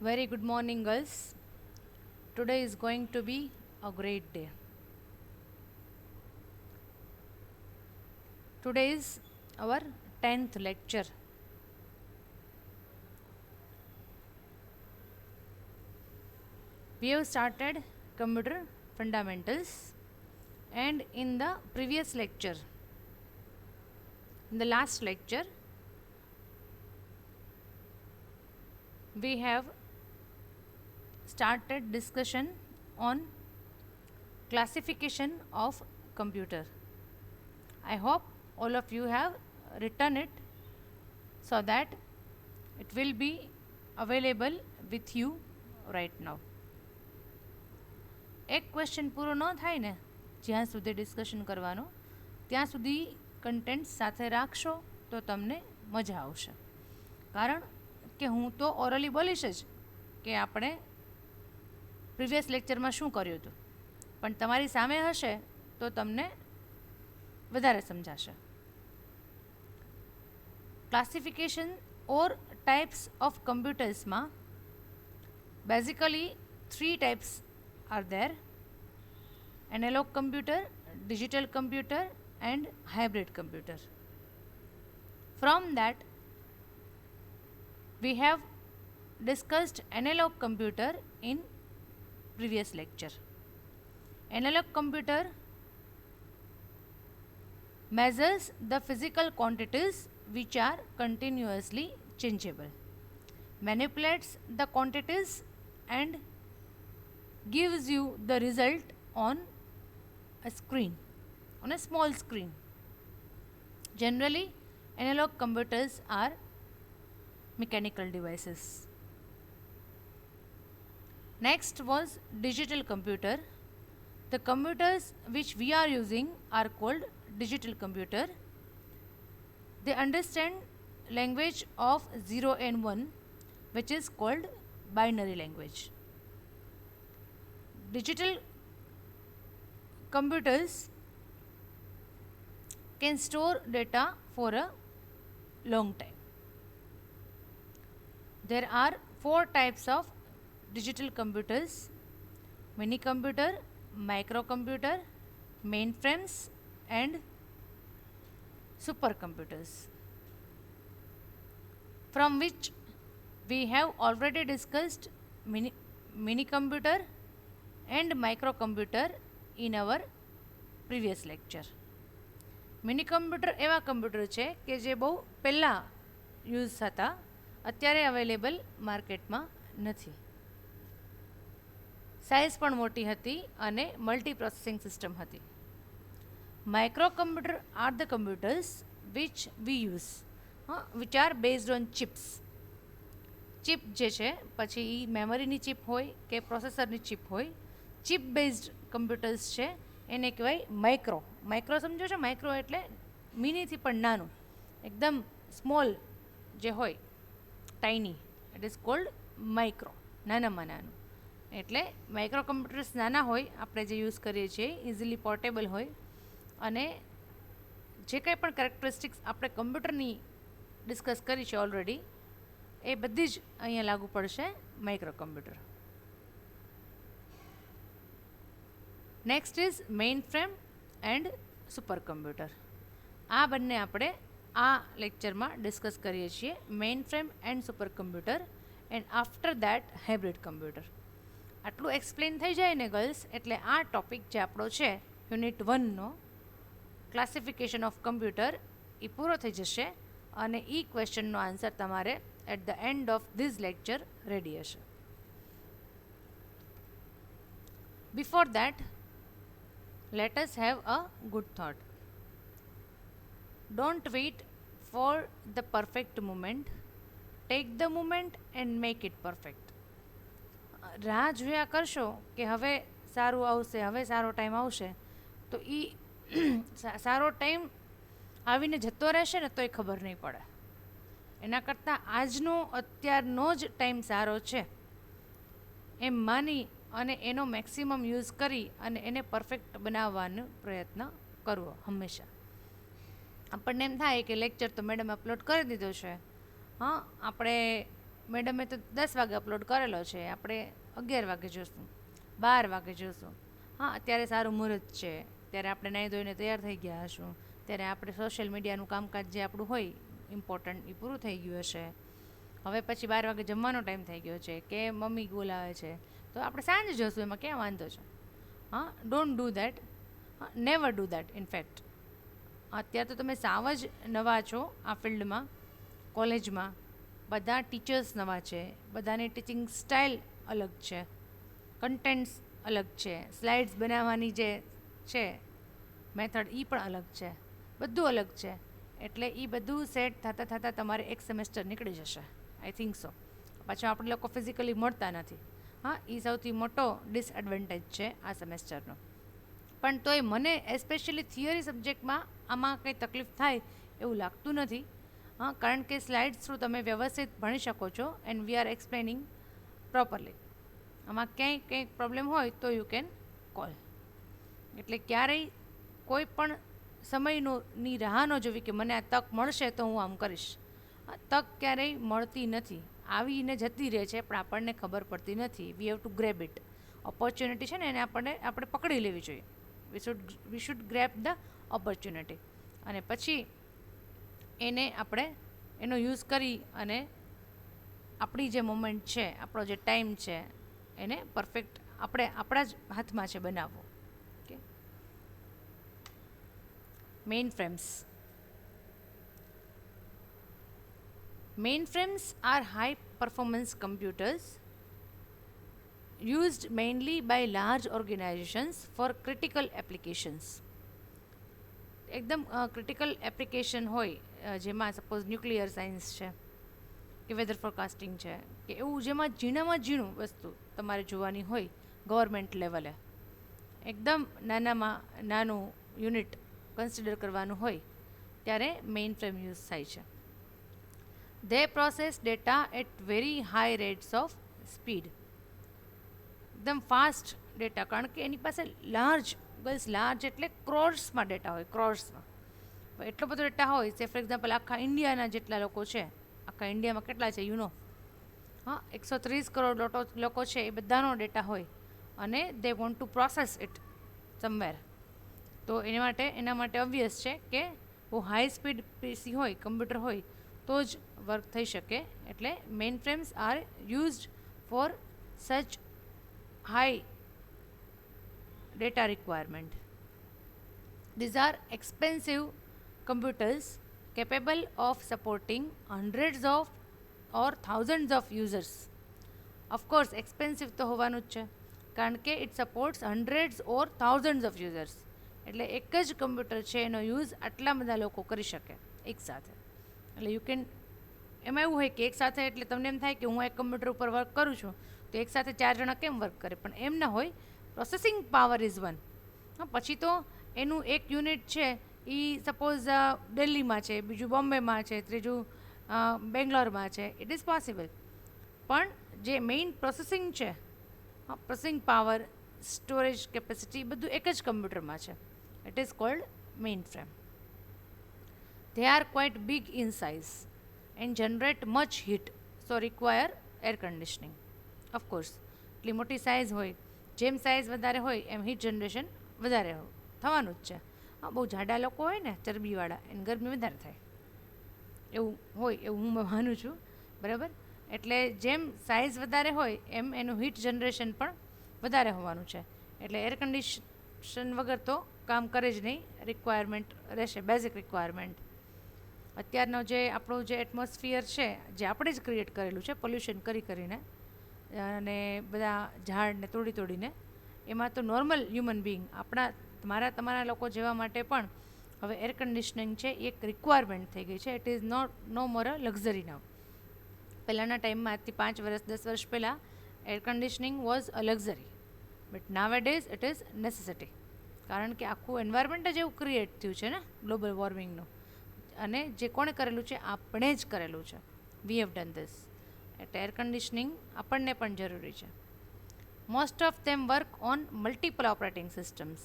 Very good morning, girls. Today is going to be a great day. Today is our 10th lecture. We have started computer fundamentals, and in the previous lecture, in the last lecture, we have started discussion on classification of computer. I hope all of you have written it so that it will be available with you right now. એક question પૂરો ન થાય ને જ્યાં સુધી discussion કરવાનો ત્યાં સુધી કન્ટેન્ટ સાથે રાખશો તો તમને મજા આવશે. કારણ કે હું તો ઓરલી બોલીશ જ કે આપણે પ્રીવિયસ લેક્ચરમાં શું કર્યું હતું, પણ તમારી સામે હશે તો તમને વધારે સમજાશે. ક્લાસિફિકેશન ઓર ટાઈપ્સ ઓફ કમ્પ્યુટર્સમાં basically 3 types are there: analog computer, digital computer and hybrid computer. From that we have discussed analog computer in previous lecture. Analog computer measures the physical quantities which are continuously changeable, manipulates the quantities and gives you the result on a screen, on a small screen. Generally, analog computers are mechanical devices. Next was digital computer. The computers which we are using are called digital computer. They understand language of 0 and 1, which is called binary language. Digital computers can store data for a long time. There are 4 types of digital computers: mini computer, microcomputer, mainframes and supercomputers, from which we have already discussed mini computer and microcomputer in our previous lecture. Mini computer એવા computer છે કે જે બહુ પહેલાં use થતા, અત્યારે available માર્કેટમાં નથી. સાઇઝ પણ મોટી હતી અને મલ્ટી પ્રોસેસિંગ સિસ્ટમ હતી. Micro computer are the computers which we use which are based on chips. Chip જે છે પછી એ મેમરીની ચિપ હોય કે પ્રોસેસરની ચિપ હોય, ચિપ બેઝડ કમ્પ્યુટર્સ છે એને કહેવાય માઇક્રો. માઇક્રો સમજો છો? માઇક્રો એટલે મિનીથી પણ નાનું, એકદમ સ્મોલ જે હોય, tiny, it is called micro, નાનામાં નાનું. એટલે માઇક્રો કમ્પ્યુટર્સ નાના હોય, આપણે જે યુઝ કરીએ છીએ ઇઝીલી પોર્ટેબલ હોય, અને જે કંઈ પણ કેરેક્ટરિસ્ટિક્સ આપણે કમ્પ્યુટરની ડિસ્કસ કરી છે ઓલરેડી, એ બધી જ અહીંયા લાગુ પડશે micro computer. Next is main frame and super computer. આ બંને આપણે આ લેક્ચરમાં ડિસ્કસ કરીએ છીએ, main frame and super computer, and after that hybrid computer. આટલું એક્સપ્લેન થઈ જાય ને ગર્લ્સ, એટલે આ ટોપિક જે આપણો છે યુનિટ 1નો ક્લાસિફિકેશન ઓફ કમ્પ્યુટર એ પૂરો થઈ જશે, અને એ ક્વેશ્ચનનો આન્સર તમારે at the end of this lecture ready હશે. Before that, let us have a good thought. Don't wait for the perfect moment. Take the moment and make it perfect. રાહ જોયા કરશો કે હવે સારું આવશે, હવે સારો ટાઈમ આવશે, તો એ સારો ટાઈમ આવીને જતો રહેશે ને તોય ખબર નહીં પડે. એના કરતાં આજનો અત્યારનો જ ટાઈમ સારો છે એમ માની અને એનો મેક્સિમમ યુઝ કરી અને એને પરફેક્ટ બનાવવાનો પ્રયત્ન કરવો હંમેશા. આપણને એમ થાય કે લેક્ચર તો મેડમ અપલોડ કરી દીધો છે, હા આપણે મેડમે તો 10 વાગે અપલોડ કરેલો છે, આપણે 11 વાગે જોઈશું, 12 વાગે જોઈશું. હા, અત્યારે સારું મુહૂર્ત છે, ત્યારે આપણે નાહી ધોઈને તૈયાર થઈ ગયા હશું, ત્યારે આપણે સોશિયલ મીડિયાનું કામકાજ જે આપણું હોય ઇમ્પોર્ટન્ટ એ પૂરું થઈ ગયું હશે. હવે પછી 12 વાગે જમવાનો ટાઈમ થઈ ગયો છે કે મમ્મી બોલાવે છે, તો આપણે સાંજે જોઈશું, એમાં ક્યાં વાંધો છે? હા, don't do that, never do that. In fact અત્યારે તો તમે સાવ જ નવા છો આ ફિલ્ડમાં, કોલેજમાં બધા ટીચર્સ નવા છે, બધાની ટીચિંગ સ્ટાઇલ અલગ છે, કન્ટેન્ટ્સ અલગ છે, સ્લાઇડ્સ બનાવવાની જે છે મેથડ એ પણ અલગ છે, બધું અલગ છે. એટલે એ બધું સેટ થતાં થતાં તમારે એક સેમેસ્ટર નીકળી જશે, આઈ થિંક સો. પાછું આપણે લોકો ફિઝિકલી મળતા નથી. હા, એ સૌથી મોટો ડિસએડવાન્ટેજ છે આ સેમેસ્ટરનો. પણ તોય મને એસ્પેશિયલી થિયરી સબ્જેક્ટમાં આમાં કંઈ તકલીફ થાય એવું લાગતું નથી. હા, કારણ કે સ્લાઇડ્સ થ્રુ તમે વ્યવસ્થિત ભણી શકો છો એન્ડ વી આર એક્સપ્લેનિંગ પ્રોપરલી. આમાં ક્યાંય કંઈક પ્રોબ્લેમ હોય તો યુ કેન કોલ. એટલે ક્યારેય કોઈ પણ સમયની રાહ ન જોવી કે મને આ તક મળશે તો હું આમ કરીશ. આ તક ક્યારેય મળતી નથી, આવીને જતી રહે છે પણ આપણને ખબર પડતી નથી. We have to grab it. Opportunity છે ને એને આપણે પકડી લેવી જોઈએ. We should grab the opportunity, અને પછી એને આપણે એનો યુઝ કરી અને આપણી જે મોમેન્ટ છે, આપણો જે ટાઈમ છે એને પરફેક્ટ આપણા જ હાથમાં છે બનાવવો. Okay, main frames. Mainframes are high performance computers used mainly by large organizations for critical applications. એકદમ ક્રિટિકલ એપ્લિકેશન હોય, જેમાં સપોઝ ન્યુક્લિયર સાયન્સ છે કે વેધર ફોરકાસ્ટિંગ છે કે એવું, જેમાં ઝીણામાં ઝીણું વસ્તુ તમારે જોવાની હોય ગવર્મેન્ટ લેવલે, એકદમ નાનામાં નાનું યુનિટ કન્સિડર કરવાનું હોય, ત્યારે મેઇન ફ્રેમ યુઝ થાય છે. They process data at very high rates of speed. એકદમ ફાસ્ટ ડેટા, કારણ કે એની પાસે લાર્જ એટલે ક્રોર્સમાં ડેટા હોય, ક્રોર્સમાં એટલો બધો ડેટા હોય છે. ફોર એક્ઝામ્પલ, આખા ઇન્ડિયાના જેટલા લોકો છે, આખા ઇન્ડિયામાં કેટલા છે હા, 130 કરોડ લોકો છે, એ બધાનો ડેટા હોય અને they want to process it somewhere. તો એના માટે ઓબ્વિયસ છે કે બહુ હાઈ સ્પીડ પીસી હોય, કમ્પ્યુટર હોય તો જ વર્ક થઈ શકે. એટલે mainframes are used for such high data requirement. These are expensive computers capable of supporting hundreds of or thousands of users. Of course, expensive તો હોવાનું જ છે, કારણ કે it supports hundreds or thousands of users. એટલે એક જ computer છે, એનો યુઝ આટલા બધા લોકો કરી શકે એકસાથે. એટલે યુ કેન, એમાં એવું હોય કે એકસાથે, એટલે તમને એમ થાય કે હું એક કમ્પ્યુટર ઉપર વર્ક કરું છું તો એકસાથે 4 જણા કેમ વર્ક કરે, પણ એમ ના હોય. Processing power is one. પછી તો એનું એક યુનિટ છે એ સપોઝ દિલ્હીમાં છે, બીજું બોમ્બેમાં છે, ત્રીજું બેંગ્લોરમાં છે, ઇટ ઇઝ પોસિબલ. પણ જે મેઇન પ્રોસેસિંગ છે, પ્રોસેસિંગ પાવર, સ્ટોરેજ કેપેસિટી, બધું એક જ કમ્પ્યુટરમાં છે. It is called main frame. They are quite big in size and generate much heat, so require air conditioning. Of course, એટલી મોટી સાઇઝ હોય, જેમ સાઇઝ વધારે હોય એમ હીટ જનરેશન વધારે થવાનું જ છે. હા, બહુ જાડા લોકો હોય ને, ચરબીવાળા, એને ગરમી વધારે થાય એવું હોય, એવું હું માનું છું. બરાબર? એટલે જેમ સાઇઝ વધારે હોય એમ એનું હીટ જનરેશન પણ વધારે હોવાનું છે. એટલે એર કન્ડિશન વગર તો કામ કરે જ નહીં, રિક્વાયરમેન્ટ રહેશે, બેઝિક રિક્વાયરમેન્ટ. અત્યારનો જે આપણું જે એટમોસ્ફિયર છે, જે આપણે જ ક્રિએટ કરેલું છે પોલ્યુશન કરીને અને બધા ઝાડને તોડીને, એમાં તો નોર્મલ હ્યુમન બિંગ, તમારા લોકો જેવા માટે પણ હવે એર કન્ડિશનિંગ છે એ એક રિક્વાયરમેન્ટ થઈ ગઈ છે. It is no more a luxury now. પહેલાંના ટાઈમમાં, આજથી 5 વર્ષ 10 વર્ષ પહેલાં air conditioning was a luxury, but nowadays it is necessity. કારણ કે આખું એન્વાયરમેન્ટ જ એવું ક્રિએટ થયું છે ને ગ્લોબલ વોર્મિંગનું, અને જે કોણે કરેલું છે? આપણે જ કરેલું છે. We have done this. એટલે એર કન્ડિશનિંગ આપણને પણ જરૂરી છે. Most of them work on multiple operating systems.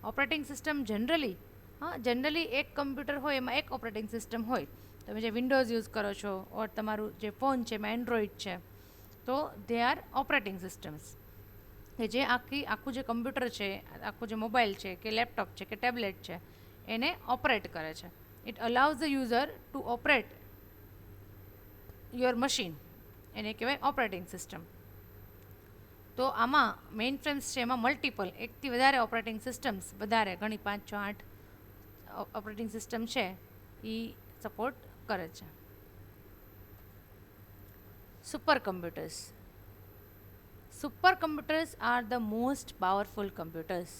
Operating system generally એક કમ્પ્યુટર હોય એમાં એક ઓપરેટિંગ સિસ્ટમ હોય, તમે જે વિન્ડોઝ યુઝ કરો છો ઓર તમારું જે ફોન છે એમાં એન્ડ્રોઈડ છે, તો દે આર ઓપરેટિંગ સિસ્ટમ્સ કે જે આખું જે કમ્પ્યુટર છે, આખું જે મોબાઈલ છે કે લેપટોપ છે કે ટેબ્લેટ છે એને ઓપરેટ કરે છે. It allows the user two operate your machine, એને કહેવાય ઓપરેટિંગ સિસ્ટમ. તો આમાં મેઇન ફ્રેમ્સ છે એમાં મલ્ટિપલ, એકથી વધારે ઓપરેટિંગ સિસ્ટમ્સ, વધારે ઘણી 5, 6, 8 ઓપરેટિંગ સિસ્ટમ છે એ સપોર્ટ કરે છે. Super computers. Super computers are the most powerful computers.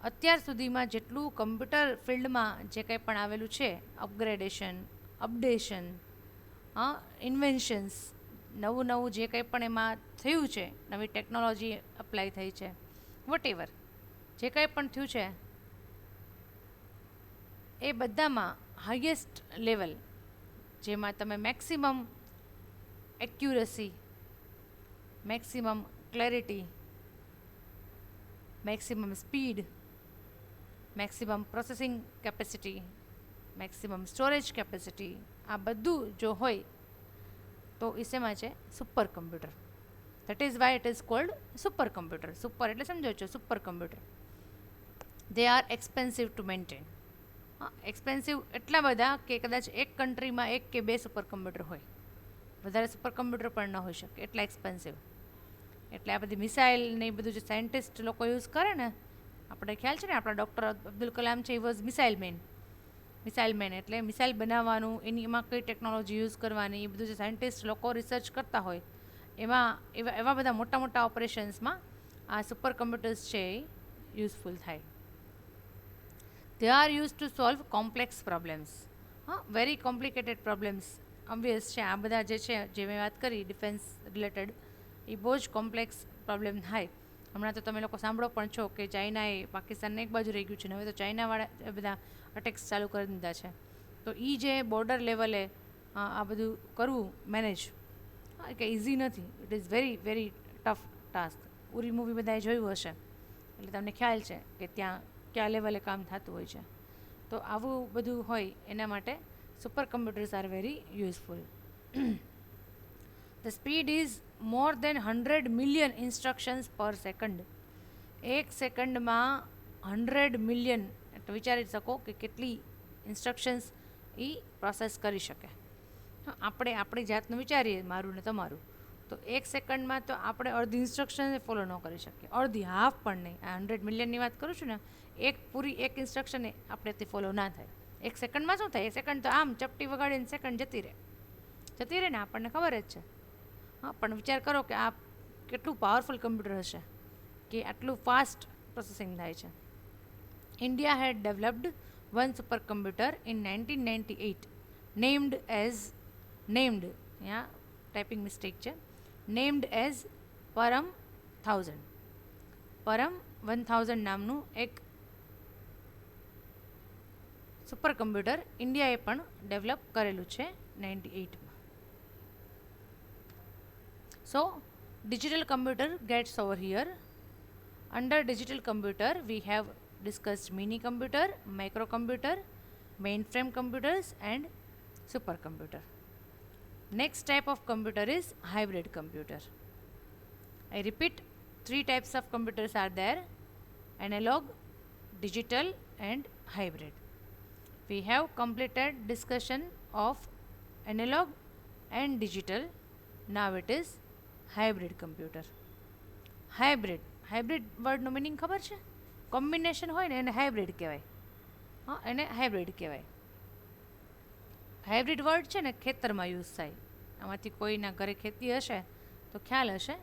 અત્યાર સુધીમાં જેટલું કમ્પ્યુટર ફિલ્ડમાં જે કંઈ પણ આવેલું છે, અપગ્રેડેશન, અપડેશન, ઇન્વેન્શન્સ, નવું જે કંઈ પણ એમાં થયું છે, નવી ટેકનોલોજી અપ્લાય થઈ છે, વોટેવર જે કંઈ પણ થયું છે એ બધામાં હાઈએસ્ટ લેવલ, જેમાં તમે maximum accuracy, maximum clarity, maximum speed, maximum processing capacity, maximum storage capacity, આ બધું જો હોય તો એ શેમાં છે? Super computer. That is why it is called super computer. Super એટલે સમજો છો, super computer. They are expensive to maintain. Expensive એટલા બધા કે કદાચ એક કન્ટ્રીમાં 1 કે 2 સુપર કમ્પ્યુટર હોય, વધારે સુપર કમ્પ્યુટર પણ ન હોઈ શકે, એટલા એક્સપેન્સિવ. એટલે આ બધી મિસાઇલ ને એ બધું જે સાયન્ટિસ્ટ લોકો યુઝ કરે ને, આપણે ખ્યાલ છે ને આપણા ડૉક્ટર અબ્દુલ કલામ છે, એ was missile man. Missile man એટલે મિસાઇલ બનાવવાનું, એમાં કઈ ટેકનોલોજી યુઝ કરવાની, એ બધું જે સાયન્ટિસ્ટ લોકો રિસર્ચ કરતા હોય એમાં એવા બધા મોટા મોટા ઓપરેશન્સમાં આ સુપર કમ્પ્યુટર્સ છે એ યુઝફુલ થાય. They are use to solve complex problems. Very complicated problems. Obvious છે આ બધા જે છે, જે મેં વાત કરી ડિફેન્સ રિલેટેડ, એ બહુ જ કોમ્પ્લેક્સ પ્રોબ્લેમ થાય. હમણાં તો તમે લોકો સાંભળો પણ છો કે ચાઇનાએ પાકિસ્તાનને એક બાજુ રહી ગયું છે ને, હવે તો ચાઇનાવાળા બધા અટેક્સ ચાલુ કરી દીધા છે. તો એ જે બોર્ડર લેવલે આ બધું કરવું મેનેજ, કે ઇઝી નથી. It is very very tough task. Uri movie બધાએ જોયું હશે એટલે તમને ખ્યાલ છે કે ત્યાં કયા લેવલે કામ થતું હોય છે. તો આવું બધું હોય એના માટે super computers are very useful. The speed is more than 100 million instructions per second. એક સેકન્ડમાં 100 મિલિયન, એટલે વિચારી શકો કે કેટલી ઇન્સ્ટ્રક્શન્સ એ પ્રોસેસ કરી શકે. આપણે આપણી જાતનું વિચારીએ, મારું ને તમારું, તો એક સેકન્ડમાં તો આપણે અડધી ઇન્સ્ટ્રક્શન ફોલો ન કરી શકીએ, અડધી, હાફ પણ નહીં. આ 100 મિલિયનની વાત કરું છું ને, એક ઇન્સ્ટ્રક્શન આપણેથી ફોલો ના થાય. એક સેકન્ડમાં શું થાય? એક સેકન્ડ તો આમ ચપટી વગાડીને સેકન્ડ જતી રહે ને, આપણને ખબર જ છે. પણ વિચાર કરો કે આ કેટલું પાવરફુલ કમ્પ્યુટર હશે કે આટલું ફાસ્ટ પ્રોસેસિંગ થાય છે. India had developed one super computer in 1998 named, યા ટાઈપિંગ મિસ્ટેક છે, નેમ્ડ એઝ પરમ 1000. પરમ 1000 નામનું એક સુપર કમ્પ્યુટર ઇન્ડિયાએ પણ ડેવલપ કરેલું છે 98માં. So, digital computer gets over here. Under digital computer, we have discussed mini computer, microcomputer, mainframe computers, and supercomputer. Next type of computer is hybrid computer. I repeat, 3 types of computers are there: analog, digital, and hybrid. We have completed discussion of analog and digital. Now it is hybrid computer. Hybrid વર્ડનો meaning ખબર છે? Combination હોય ને એને hybrid કહેવાય. એને hybrid કહેવાય. Hybrid word છે ને ખેતરમાં યુઝ થાય. આમાંથી કોઈના ઘરે ખેતી હશે તો ખ્યાલ હશે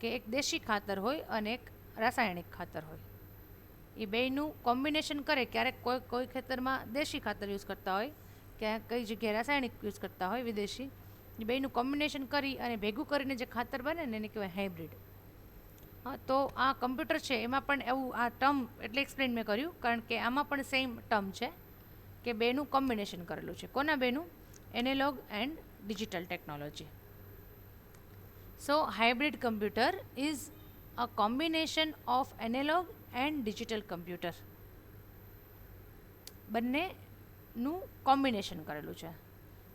કે એક દેશી ખાતર હોય અને એક રાસાયણિક ખાતર હોય. એ બેયનું કોમ્બિનેશન કરે. ક્યારેક કોઈ ખેતરમાં દેશી ખાતર યુઝ કરતા હોય, ક્યાંક કઈ જગ્યાએ રાસાયણિક યુઝ કરતા હોય વિદેશી. એ બેયનું કોમ્બિનેશન કરી અને ભેગું કરીને જે ખાતર બને ને એને કહેવાય હાઇબ્રિડ. તો આ કમ્પ્યુટર છે એમાં પણ એવું આ ટર્મ એટલે એક્સપ્લેન મેં કર્યું કારણ કે આમાં પણ સેમ ટર્મ છે કે બેનું કોમ્બિનેશન કરેલું છે. કોના બેનું? Analog and digital technology. So hybrid computer is a combination of analog and digital computer. બંને નું કોમ્બિનેશન કરેલું છે.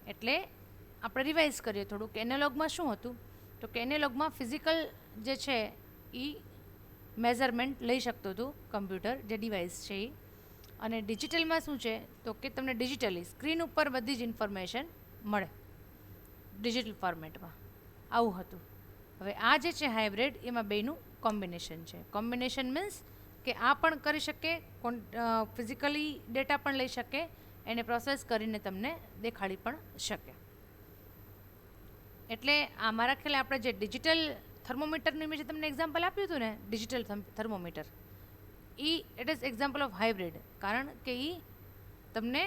એટલે આપણે રિવાઇઝ કરીએ થોડું કે એનાલોગમાં શું હતું, તો કે એનાલોગમાં ફિઝિકલ જે છે એ મેઝરમેન્ટ લઈ શકતું હતું કમ્પ્યુટર, જે ડિવાઇસ છે એ. અને ડિજિટલમાં શું છે, તો કે તમને ડિજિટલી સ્ક્રીન ઉપર બધી જ ઇન્ફોર્મેશન મળે ડિજિટલ ફોર્મેટમાં. આવું હતું. હવે આ જે છે હાઇબ્રિડ, એમાં બેનું કોમ્બિનેશન છે. કોમ્બિનેશન મીન્સ કે આ પણ કરી શકે, ફિઝિકલી ડેટા પણ લઈ શકે, એને પ્રોસેસ કરીને તમને દેખાડી પણ શકે. એટલે આ મારા ખ્યાલે આપણે જે ડિજિટલ થર્મોમીટરનું મેં જે તમને એક્ઝામ્પલ આપ્યું હતું ને, digital thermometer, it is example of hybrid. કારણ કે એ તમને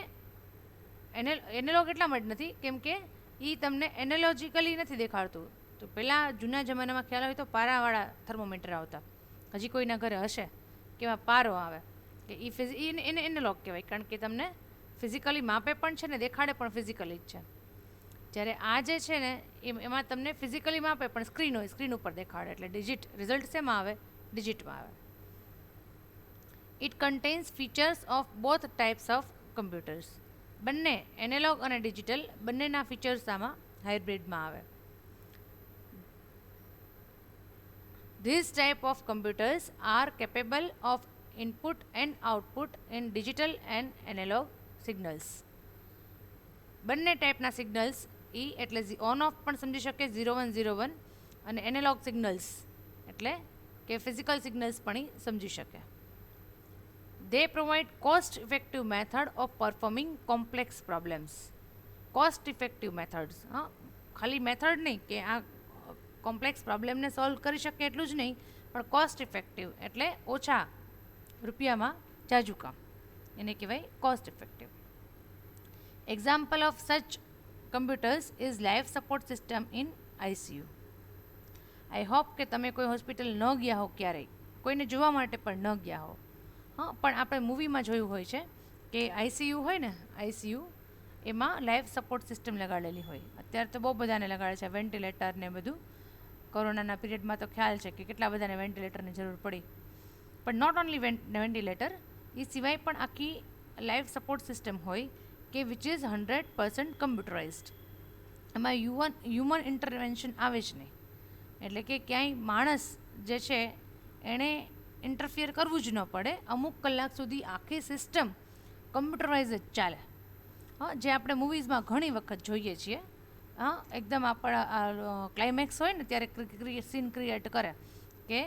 એનાલોગ એટલા માટે નથી, કેમ કે એ તમને એનાલોજિકલી નથી દેખાડતું. તો પહેલાં જૂના જમાનામાં ખ્યાલ હોય તો પારાવાળા થર્મોમીટર આવતા, હજી કોઈના ઘરે હશે, કેવા પારો આવે, કે એને એનાલોગ કહેવાય. કારણ કે તમને ફિઝિકલી માપે પણ છે ને દેખાડે પણ ફિઝિકલી જ છે. જ્યારે આ જે છે ને એમાં તમને ફિઝિકલી માપે પણ સ્ક્રીન હોય, સ્ક્રીન ઉપર દેખાડે. એટલે રિઝલ્ટ શેમાં આવે? ડિજિટમાં આવે. It contains features of both types of computers. બંને એનાલોગ અને ડિજિટલ બંનેના ફીચર્સ આમાં હાઇબ્રિડમાં આવે. These type of computers are capable of input and output in digital and analog signals. બંને ટાઈપના સિગ્નલ્સ એટલે ઓન ઓફ પણ સમજી શકે, 0101, અને એનાલોગ સિગ્નલ્સ એટલે કે ફિઝિકલ સિગ્નલ્સ પણ સમજી શકે. They provide cost effective method of performing complex problems. Cost effective methods, હા, ખાલી મેથડ નહીં કે આ કોમ્પ્લેક્સ પ્રોબ્લેમને સોલ્વ કરી શકે એટલું જ નહીં, પણ કોસ્ટ ઇફેક્ટિવ એટલે ઓછા રૂપિયામાં જાજુ કામ, એને કહેવાય કોસ્ટ ઇફેક્ટિવ. એક્ઝામ્પલ ઓફ સચ computers is life support system in ICU. I hope કે તમે કોઈ હોસ્પિટલ ન ગયા હો ક્યારેય, કોઈને જોવા માટે પણ ન ગયા હો. હા, પણ આપણે મૂવીમાં જોયું હોય છે કે ICU હોય ને, ICU એમાં લાઈફ સપોર્ટ સિસ્ટમ લગાડેલી હોય. અત્યારે તો બહુ બધાને લગાડે છે, વેન્ટિલેટર ને બધું. કોરોનાના પીરિયડમાં તો ખ્યાલ છે કે કેટલા બધાને વેન્ટિલેટરની જરૂર પડી. પણ નોટ ઓનલી વેન્ટિલેટર, એ સિવાય પણ આખી લાઈફ સપોર્ટ સિસ્ટમ હોય કે વિચ ઇઝ 100% કમ્પ્યુટરાઇઝડ. એમાં હ્યુમન ઇન્ટરવેન્શન આવે જ નહીં. એટલે કે ક્યાંય માણસ જે છે એણે ઇન્ટરફિયર કરવું જ ન પડે. અમુક કલાક સુધી આખી સિસ્ટમ કમ્પ્યુટરાઇઝ જ ચાલે. હા, જે આપણે મૂવીઝમાં ઘણી વખત જોઈએ છીએ. હા, એકદમ આપણા ક્લાઇમેક્સ હોય ને ત્યારે સીન ક્રિએટ કરે કે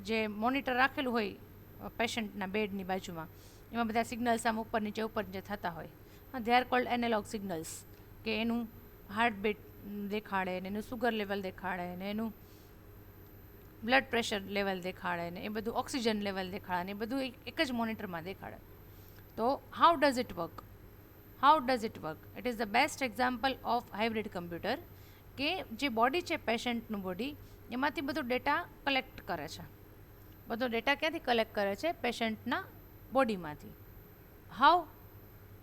જે મોનિટર રાખેલું હોય પેશન્ટના બેડની બાજુમાં, એમાં બધા સિગ્નલ્સ આમ ઉપર નીચે થતા હોય. હા, they are called analog signals. કે એનું હાર્ટબીટ દેખાડે ને, એનું સુગર લેવલ દેખાડે ને, એનું બ્લડ પ્રેશર લેવલ દેખાડે ને, એ બધું ઓક્સિજન લેવલ દેખાડે ને, એ બધું એક જ મોનિટરમાં દેખાડે. તો how does it work? How does it work? It is the best example of hybrid computer. કે જે બોડી છે પેશન્ટનું બોડી, એમાંથી બધો ડેટા કલેક્ટ કરે છે. બધો ડેટા ક્યાંથી કલેક્ટ કરે છે? પેશન્ટના બોડીમાંથી. હાઉ?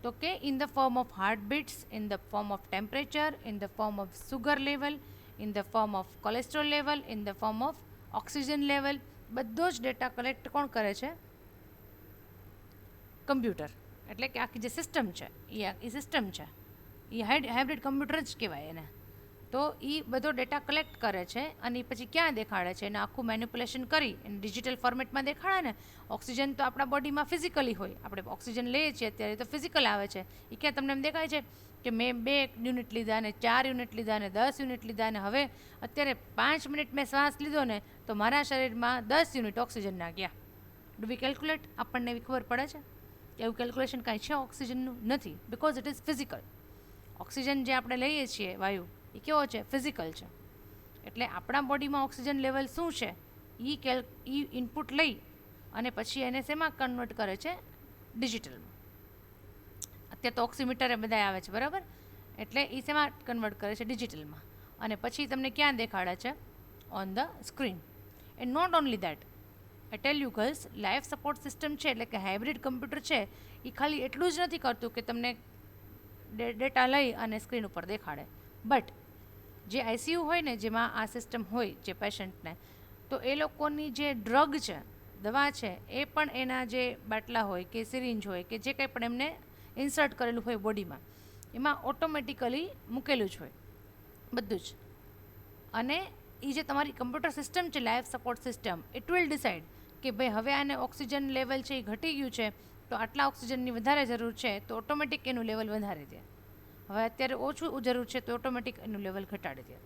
તો કે in the form of heartbeats, in the form of temperature, in the form of sugar level, in the form of cholesterol level, in the form of oxygen level. બધો જ data collect કોણ કરે છે? Computer. એટલે કે આખી જે system છે એ સિસ્ટમ છે, એ હાઇબ્રિડ કમ્પ્યુટર જ કહેવાય એને. તો એ બધો ડેટા કલેક્ટ કરે છે અને પછી ક્યાં દેખાડે છે? એને આખું મેન્યુપ્યુલેશન કરી એને ડિજિટલ ફોર્મેટમાં દેખાડે ને. ઓક્સિજન તો આપણા બોડીમાં ફિઝિકલી હોય, આપણે ઓક્સિજન લઈએ છીએ અત્યારે તો ફિઝિકલ આવે છે. એ ક્યાં તમને એમ દેખાય છે કે મેં 2 યુનિટ લીધા ને, 4 યુનિટ લીધા ને, 10 યુનિટ લીધા ને, હવે અત્યારે 5 મિનિટ મેં શ્વાસ લીધો ને તો મારા શરીરમાં 10 યુનિટ ઓક્સિજનના ગયા? Do we calculate? આપણને એવી ખબર પડે છે? એવું કેલ્ક્યુલેશન કાંઈ છે ઓક્સિજનનું? નથી, because it is physical. Oxygen જે આપણે લઈએ છીએ વાયુ, એ કેવો છે? ફિઝિકલ છે. એટલે આપણા બોડીમાં ઓક્સિજન લેવલ શું છે એ ઇનપુટ લઈ અને પછી એને શેમાં કન્વર્ટ કરે છે? ડિજિટલમાં. અત્યારે તો ઓક્સીમીટર બધા આવે છે, બરાબર? એટલે એ શેમાં કન્વર્ટ કરે છે? ડિજિટલમાં. અને પછી તમને ક્યાં દેખાડે છે? On the screen. And not only that, I tell you girls, life support system છે એટલે કે હાઇબ્રિડ કમ્પ્યુટર છે, એ ખાલી એટલું જ નથી કરતું કે તમને ડેટા લઈ અને સ્ક્રીન ઉપર દેખાડે. બટ જે ICU હોય ને, જેમાં આ સિસ્ટમ હોય જે પેશન્ટને, તો એ લોકોની જે ડ્રગ છે, દવા છે, એ પણ એના જે બાટલા હોય કે સિરિંજ હોય કે જે કંઈ પણ એમને ઇન્સર્ટ કરેલું હોય બોડીમાં, એમાં ઓટોમેટિકલી મૂકેલું જ હોય બધું જ. અને એ જે તમારી કમ્પ્યુટર સિસ્ટમ છે, life support system, it will decide કે ભાઈ હવે આને ઓક્સિજન લેવલ છે એ ઘટી ગયું છે, તો આટલા ઓક્સિજનની વધારે જરૂર છે, તો ઓટોમેટિક એનું લેવલ વધારી દે. હવે અત્યારે ઓછું જરૂર છે તો ઓટોમેટિક એનું લેવલ ઘટાડી દે.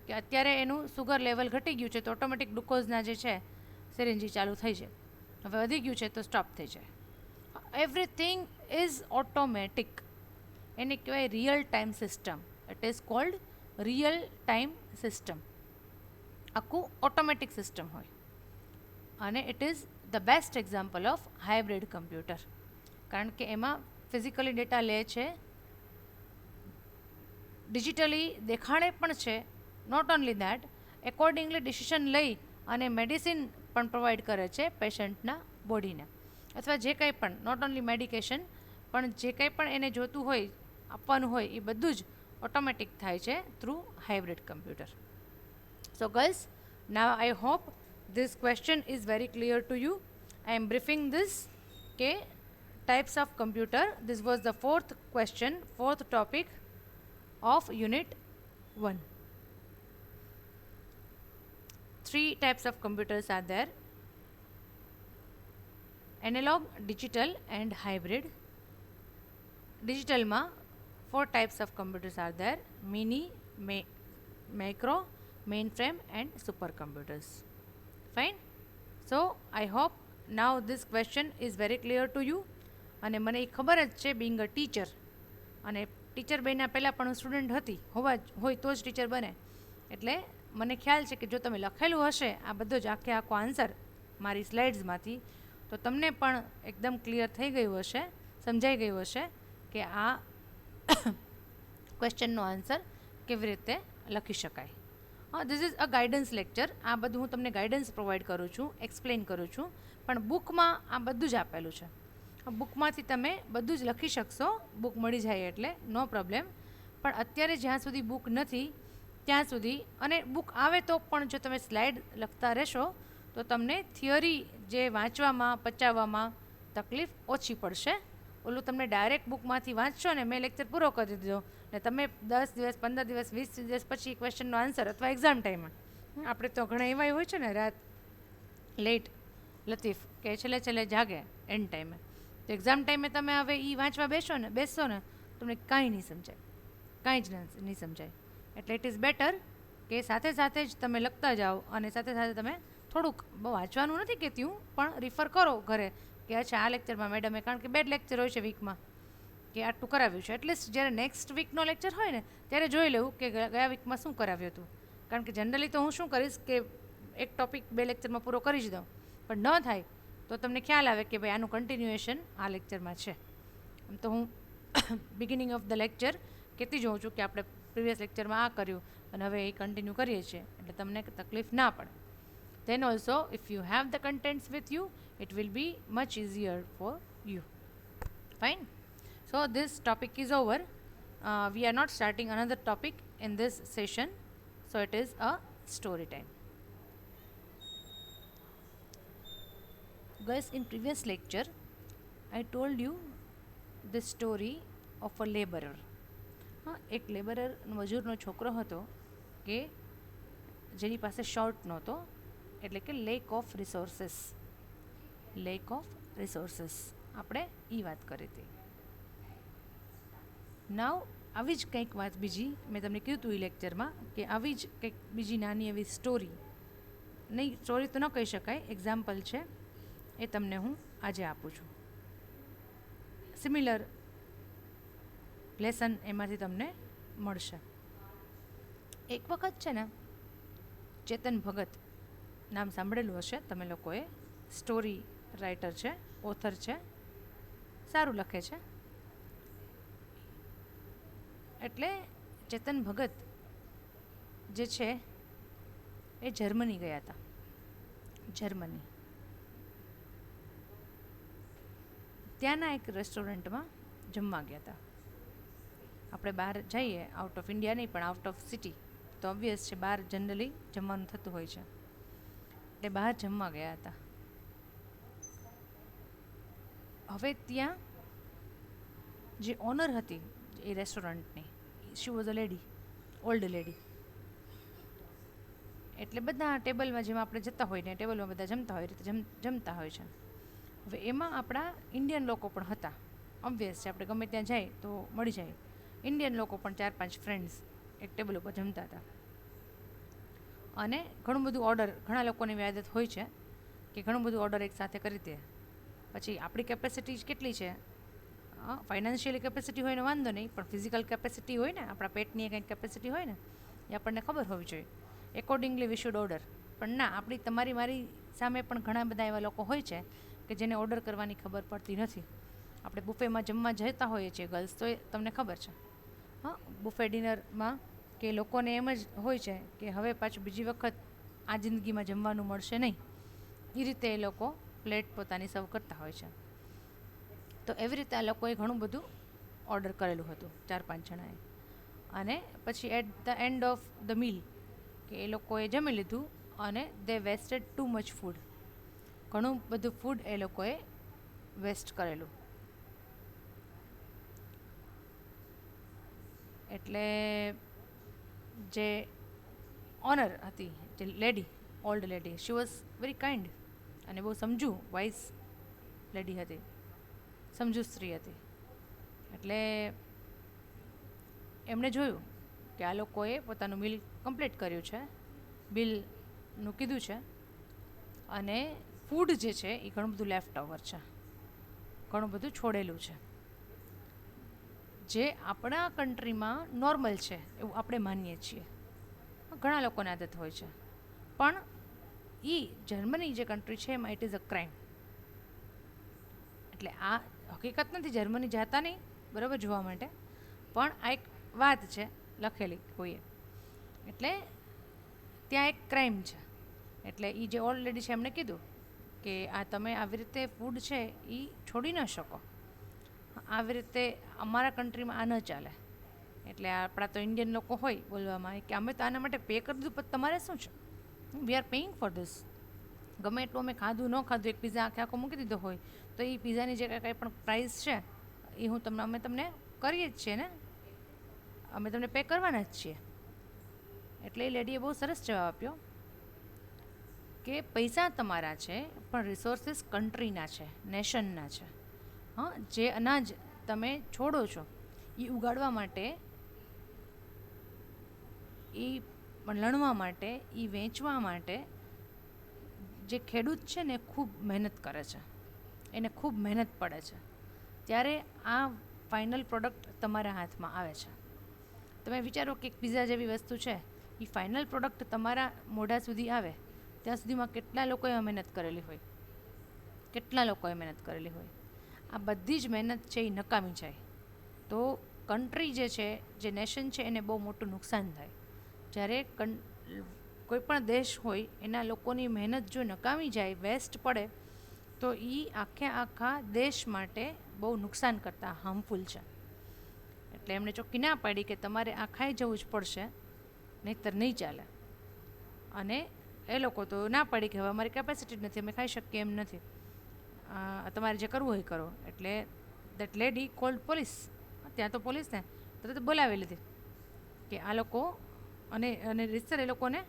કે અત્યારે એનું સુગર લેવલ ઘટી ગયું છે તો ઓટોમેટિક ગ્લુકોઝના જે છે સિરિંજી ચાલુ થઈ જાય. હવે વધી ગયું છે તો સ્ટોપ થઈ જાય. Everything is automatic. એને કહેવાય real time system. It is called real time system. આખું ઓટોમેટિક સિસ્ટમ હોય. અને it is the best example of hybrid computer. કારણ કે એમાં ફિઝિકલી ડેટા લે છે, ડિજિટલી દેખાડે પણ છે, not only that, accordingly decision લઈ અને મેડિસિન પણ પ્રોવાઈડ કરે છે પેશન્ટના બોડીને. અથવા જે કંઈ પણ, નોટ ઓનલી મેડિકેશન, પણ જે કંઈ પણ એને જોતું હોય, આપવાનું હોય, એ બધું જ ઓટોમેટિક થાય છે through hybrid computer. So guys, now I hope this question is very clear to you. I am briefing this types of computer. This was the fourth question, fourth topic of unit 1. 3 types of computers are there: analog, digital and hybrid. Digital ma 4 types of computers are there: mini, macro, mainframe and supercomputers. Fine. So I hope now this question is very clear to you. અને મને એ ખબર જ છે, being a teacher, અને teacher બન્યા પહેલાં પણ હું સ્ટુડન્ટ હતી, હોય તો જ ટીચર બને, એટલે મને ખ્યાલ છે કે જો તમે લખેલું હશે આ બધો જ આખો આન્સર મારી સ્લાઇડ્સમાંથી, તો તમને પણ એકદમ ક્લિયર થઈ ગયું હશે, સમજાઈ ગયું હશે કે આ ક્વેશ્ચનનો આન્સર કેવી રીતે લખી શકાય. This is a guidance lecture. આ બધું હું તમને ગાઈડન્સ પ્રોવાઈડ કરું છું, એક્સપ્લેન કરું છું, પણ બુકમાં આ બધું જ આપેલું છે. બુકમાંથી તમે બધું જ લખી શકશો, બુક મળી જાય એટલે નો પ્રોબ્લેમ. પણ અત્યારે જ્યાં સુધી બુક નથી ત્યાં સુધી, અને બુક આવે તો પણ જો તમે સ્લાઇડ લખતા રહેશો તો તમને થિયરી જે વાંચવામાં, પચાવવામાં તકલીફ ઓછી પડશે. ઓલું તમને ડાયરેક્ટ બુકમાંથી વાંચશો ને, મેં લેક્ચર પૂરો કરી દીધો ને તમે 10 દિવસ, 15 દિવસ, 20 દિવસ પછી ક્વેશ્ચનનો આન્સર, અથવા એક્ઝામ ટાઈમમાં, આપણે તો ઘણા એવા હોય છે ને રાત લેટ લતીફ કે છેલ્લે જાગે એન્ડ ટાઈમે, તો એક્ઝામ ટાઈમે તમે હવે એ વાંચવા બેસશો ને તમને કાંઈ નહીં સમજાય, કાંઈ જ નહીં સમજાય. એટલે ઇટ ઇઝ બેટર કે સાથે સાથે જ તમે લખતા જાઓ, અને સાથે સાથે તમે થોડુંક, બહુ વાંચવાનું નથી કહેતી હું, પણ રિફર કરો ઘરે કે અચ્છા આ લેક્ચરમાં મેડમે, કારણ કે 2 લેક્ચર હોય છે વીકમાં, કે આટલું કરાવ્યું છે, એટલીસ્ટ જ્યારે નેક્સ્ટ વીકનો લેક્ચર હોય ને ત્યારે જોઈ લેવું કે ગયા વીકમાં શું કરાવ્યું હતું. કારણ કે જનરલી તો હું શું કરીશ કે એક ટોપિક 2 લેક્ચરમાં પૂરો કરી જ દઉં, પણ ન થાય તો તમને ખ્યાલ આવે કે ભાઈ આનું કન્ટિન્યુએશન આ લેક્ચરમાં છે. આમ તો હું બિગિનિંગ ઓફ ધ લેક્ચર કહેતી જોઉં છું કે આપણે પ્રીવિયસ લેક્ચરમાં આ કર્યું અને હવે એ કન્ટિન્યુ કરીએ છીએ, એટલે તમને તકલીફ ના પડે. Then also, if you have the contents with you, it will be much easier for you. Fine. So this topic is over. We are not starting another topic in this session. So it is a story time. Guys, in previous lecture, I told you the story of a laborer. એક લેબરર, મજૂરનો છોકરો હતો કે જેની પાસે short નહોતો, એટલે કે lack of resources. આપણે એ વાત કરી હતી. નાવ આવી જ કંઈક વાત બીજી મેં તમને કીધું હતું એ લેક્ચરમાં, કે આવી જ કંઈક બીજી નાની એવી સ્ટોરી, નહીં સ્ટોરી તો ન કહી શકાય, એક્ઝામ્પલ છે, એ તમને હું આજે આપું છું. સિમિલર લેસન એમાંથી તમને મળશે. એક વખત છે ને, ચેતન ભગત નામ સાંભળેલું હશે તમે લોકોએ, સ્ટોરી રાઇટર છે, ઓથર છે, સારું લખે છે. એટલે ચેતન ભગત જે છે એ જર્મની ગયા હતા. જર્મની ત્યાંના એક રેસ્ટોરન્ટમાં જમવા ગયા હતા. આપણે બહાર જઈએ, આઉટ ઓફ ઇન્ડિયા નહીં પણ આઉટ ઓફ સિટી, તો ઓબ્વિયસ છે બહાર જનરલી જમવાનું થતું હોય છે, એટલે બહાર જમવા ગયા હતા. હવે ત્યાં જે ઓનર હતી એ રેસ્ટોરન્ટની, she was a lady, old lady. એટલે બધા ટેબલમાં જેમ આપણે જતા હોય ને ટેબલમાં બધા જમતા હોય રીતે જમતા હોય છે. હવે એમાં આપણા ઇન્ડિયન લોકો પણ હતા. ઓબ્વિયસ છે, આપણે ગમે ત્યાં જાય તો મળી જાય. ઇન્ડિયન લોકો પણ 4-5 ફ્રેન્ડ્સ એક ટેબલ ઉપર જમતા હતા. અને ઘણું બધું ઓર્ડર, ઘણા લોકોની આદત હોય છે કે ઘણું બધું ઓર્ડર એક સાથે કરી દે. પછી આપણી કેપેસિટી કેટલી છે, ફાઇનાન્શિયલી કેપેસિટી હોય ને વાંધો નહીં, પણ ફિઝિકલ કેપેસિટી હોય ને, આપણા પેટની કંઈક કેપેસિટી હોય ને, એ આપણને ખબર હોવી જોઈએ. Accordingly we should order. પણ ના, આપણી તમારી મારી સામે પણ ઘણા બધા એવા લોકો હોય છે કે જેને ઓર્ડર કરવાની ખબર પડતી નથી. આપણે બુફેમાં જમવા જતા હોઈએ છીએ ગર્લ્સ, તો એ તમને ખબર છે. બુફે ડિનરમાં કે લોકોને એમ જ હોય છે કે હવે પાછું બીજી વખત આ જિંદગીમાં જમવાનું મળશે નહીં, એ રીતે એ લોકો પ્લેટ પોતાની સર્વ કરતા હોય છે. તો એવી રીતે આ લોકોએ ઘણું બધું ઓર્ડર કરેલું હતું 4-5 જણાએ. અને પછી at the end of the meal કે એ લોકોએ જમી લીધું અને they wasted too much food. ઘણું બધું ફૂડ એ લોકોએ વેસ્ટ કરેલું. એટલે જે ઓનર હતી, જે lady, old lady, she was very kind અને બહુ સમજુ વાઇઝ લેડી હતી, સમજુ સ્ત્રી હતી. એટલે એમણે જોયું કે આ લોકોએ પોતાનું મિલ કમ્પ્લીટ કર્યું છે, બિલનું કીધું છે, અને ફૂડ જે છે એ ઘણું બધું લેફ્ટ ઓવર છે, ઘણું બધું છોડેલું છે, જે આપણા કન્ટ્રીમાં નોર્મલ છે એવું આપણે માનીએ છીએ. ઘણા લોકોને આદત હોય છે, પણ એ જર્મની જે કન્ટ્રી છે એમાં ઇટ ઇઝ અ ક્રાઇમ. એટલે આ હકીકત નથી, જર્મની જતા નહીં બરાબર જોવા માટે, પણ આ એક વાત છે લખેલી કોઈએ. એટલે ત્યાં એક ક્રાઇમ છે. એટલે એ જે ઓલ્ડ લેડી છે એમણે કીધું કે આ તમે આવી રીતે ફૂડ છે એ છોડી ન શકો, આવી રીતે અમારા કન્ટ્રીમાં આ ન ચાલે. એટલે આપણા તો ઇન્ડિયન લોકો હોય બોલવામાં કે અમે તો આના માટે પે કરી દીધું, પણ તમારે શું છે, we are paying for this. ગમે એટલું અમે ખાધું ન ખાધું, એક પીઝા આખો મૂકી દીધો હોય તો એ પીઝાની જે કાંઈ પણ પ્રાઇસ છે એ અમે તમને કરીએ જ છીએ ને, અમે તમને પે કરવાના જ છીએ. એટલે એ લેડીએ બહુ સરસ જવાબ આપ્યો કે પૈસા તમારા છે પણ રિસોર્સિસ કન્ટ્રીના છે, નેશનના છે. જે અનાજ તમે છોડો છો એ ઉગાડવા માટે, એ લણવા માટે, એ વેચવા માટે જે ખેડૂત છે ને ખૂબ મહેનત કરે છે, એને ખૂબ મહેનત પડે છે, ત્યારે આ ફાઇનલ પ્રોડક્ટ તમારા હાથમાં આવે છે. તમે વિચારો કે એક પીઝા જેવી વસ્તુ છે, એ ફાઇનલ પ્રોડક્ટ તમારા મોઢા સુધી આવે ત્યાં સુધીમાં કેટલા લોકોએ મહેનત કરેલી હોય, કેટલા લોકોએ મહેનત કરેલી હોય. આ બધી જ મહેનત છે એ નકામી જાય તો કન્ટ્રી જે છે, જે નેશન છે, એને બહુ મોટું નુકસાન થાય. જ્યારે કોઈ પણ દેશ હોય એના લોકોની મહેનત જો નકામી જાય, વેસ્ટ પડે, તો એ આખા દેશ માટે બહુ નુકસાન કરતા હાર્મફુલ છે. એટલે એમણે ચોખ્ખી ના પાડી કે તમારે આ ખાઈ જવું જ પડશે, નહીંતર નહીં ચાલે. અને એ લોકો તો ના પાડી કે હવે અમારી કેપેસિટી જ નથી, અમે ખાઈ શકીએ એમ નથી, તમારે જે કરવું હોય કરો. એટલે દેટ લેડી કોલ્ડ પોલીસ. ત્યાં તો પોલીસને તરત બોલાવી લીધી કે આ લોકો અને રીતસર એ લોકોને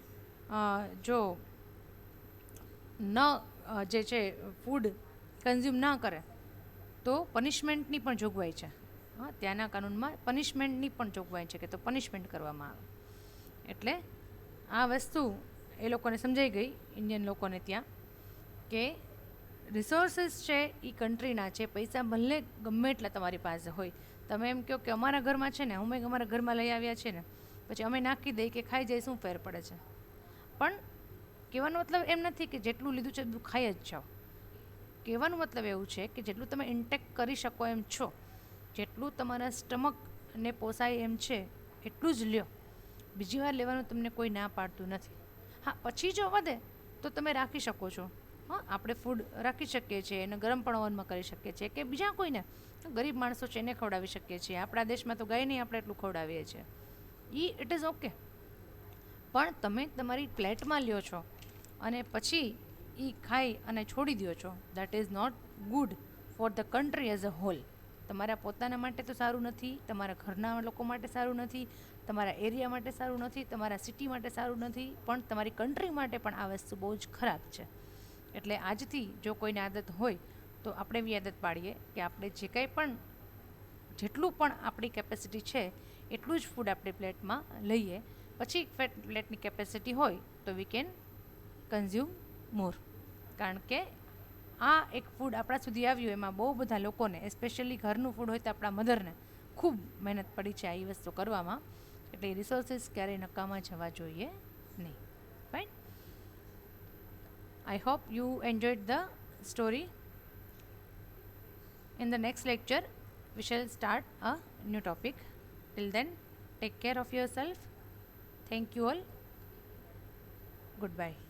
જો ન જે છે ફૂડ કન્ઝ્યુમ ના કરે તો પનિશમેન્ટની પણ જોગવાઈ છે. ત્યાંના કાનૂનમાં પનિશમેન્ટની પણ જોગવાઈ છે કે તો પનિશમેન્ટ કરવામાં આવે. એટલે આ વસ્તુ એ લોકોને સમજાઈ ગઈ, ઇન્ડિયન લોકોને ત્યાં, કે રિસોર્સિસ છે એ કન્ટ્રીના છે, પૈસા ભલે ગમે એટલા તમારી પાસે હોય, તમે એમ કહો કે અમારા ઘરમાં છે ને, અમે અમારા ઘરમાં લઈ આવ્યા છે ને, પછી અમે નાખી દઈએ કે ખાઈ જાય, શું ફેર પડે છે. પણ કહેવાનો મતલબ એમ નથી કે જેટલું લીધું છે એટલું ખાઈ જ જાઓ. કહેવાનો મતલબ એવું છે કે જેટલું તમે ઇન્ટેક કરી શકો એમ છો, જેટલું તમારા સ્ટમકને પોસાય એમ છે એટલું જ લ્યો. બીજી વાર લેવાનું તમને કોઈ ના પાડતું નથી. હા, પછી જો વધે તો તમે રાખી શકો છો. આપણે ફૂડ રાખી શકીએ છીએ, એને ગરમ પણ ઓવનમાં કરી શકીએ છીએ, કે બીજા કોઈને, ગરીબ માણસો છે એને ખવડાવી શકીએ છીએ. આપણા દેશમાં તો ગાય નહીં, આપણે એટલું ખવડાવીએ છીએ. It is okay. પણ તમે તમારી પ્લેટમાં લ્યો છો અને પછી એ ખાઈ અને છોડી દો છો, that is not good for the country as a whole. તમારા પોતાના માટે તો સારું નથી, તમારા ઘરના લોકો માટે સારું નથી, તમારા એરિયા માટે સારું નથી, તમારા સિટી માટે સારું નથી, પણ તમારી કન્ટ્રી માટે પણ આ વસ્તુ બહુ જ ખરાબ છે. એટલે આજથી જો કોઈને આદત હોય તો આપણે એવી આદત પાડીએ કે આપણે જે કંઈ પણ જેટલું પણ આપણી કેપેસિટી છે એટલું જ ફૂડ આપણી પ્લેટમાં લઈએ. પછી પ્લેટની કેપેસિટી હોય તો વી કેન કન્ઝ્યુમ મોર. કારણ કે આ એક ફૂડ આપણા સુધી આવ્યું એમાં બહુ બધા લોકોને, એસ્પેશિયલી ઘરનું ફૂડ હોય તો આપણા મધરને ખૂબ મહેનત પડી છે આ એ વસ્તુ કરવામાં. એટલે રિસોર્સિસ ક્યારેય નકામા જવા જોઈએ નહીં. Fine. I hope you enjoyed the story. In the next lecture, we shall start a new topic. Till then, take care of yourself. Thank you all. Goodbye.